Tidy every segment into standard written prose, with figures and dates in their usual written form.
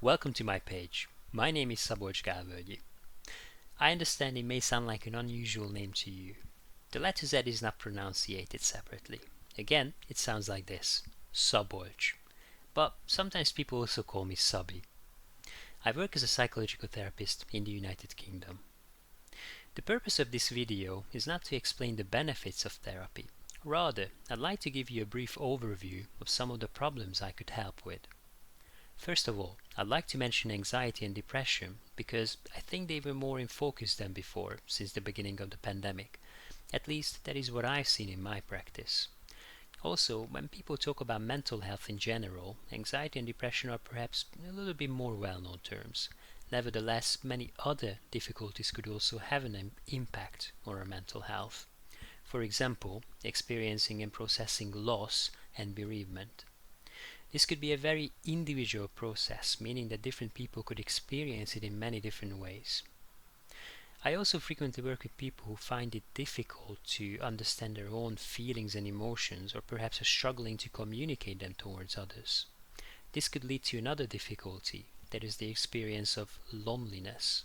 Welcome to my page. My name is Szabolcs Gálvölgyi. I understand it may sound like an unusual name to you. The letter Z is not pronunciated separately. Again, it sounds like this, Szabolcs. But sometimes people also call me Subby. I work as a psychological therapist in the United Kingdom. The purpose of this video is not to explain the benefits of therapy. Rather, I'd like to give you a brief overview of some of the problems I could help with. First of all, I'd like to mention anxiety and depression because I think they were more in focus than before since the beginning of the pandemic. At least that is what I've seen in my practice. Also, when people talk about mental health in general, anxiety and depression are perhaps a little bit more well-known terms. Nevertheless, many other difficulties could also have an impact on our mental health. For example, experiencing and processing loss and bereavement. This could be a very individual process, meaning that different people could experience it in many different ways. I also frequently work with people who find it difficult to understand their own feelings and emotions, or perhaps are struggling to communicate them towards others. This could lead to another difficulty, that is the experience of loneliness.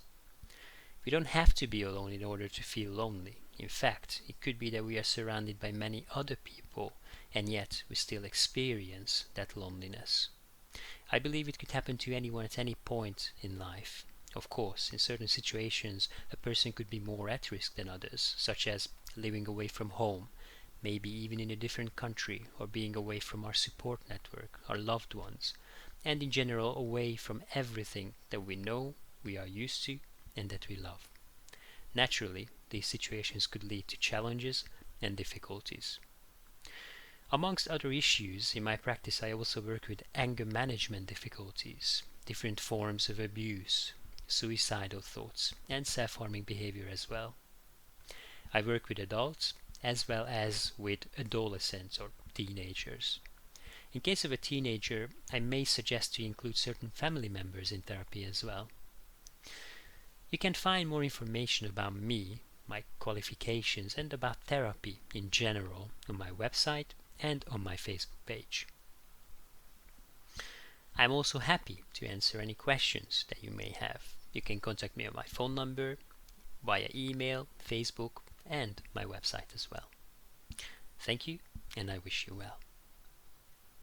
We don't have to be alone in order to feel lonely. In fact, it could be that we are surrounded by many other people, and yet we still experience that loneliness. I believe it could happen to anyone at any point in life. Of course, in certain situations, a person could be more at risk than others, such as living away from home, maybe even in a different country, or being away from our support network, our loved ones, and in general away from everything that we know, we are used to, and that we love. Naturally, these situations could lead to challenges and difficulties. Amongst other issues, in my practice I also work with anger management difficulties, different forms of abuse, suicidal thoughts, and self-harming behavior as well. I work with adults as well as with adolescents or teenagers. In case of a teenager, I may suggest to include certain family members in therapy as well. You can find more information about me, my qualifications, and about therapy in general on my website and on my Facebook page. I'm also happy to answer any questions that you may have. You can contact me on my phone number, via email, Facebook, and my website as well. Thank you, and I wish you well.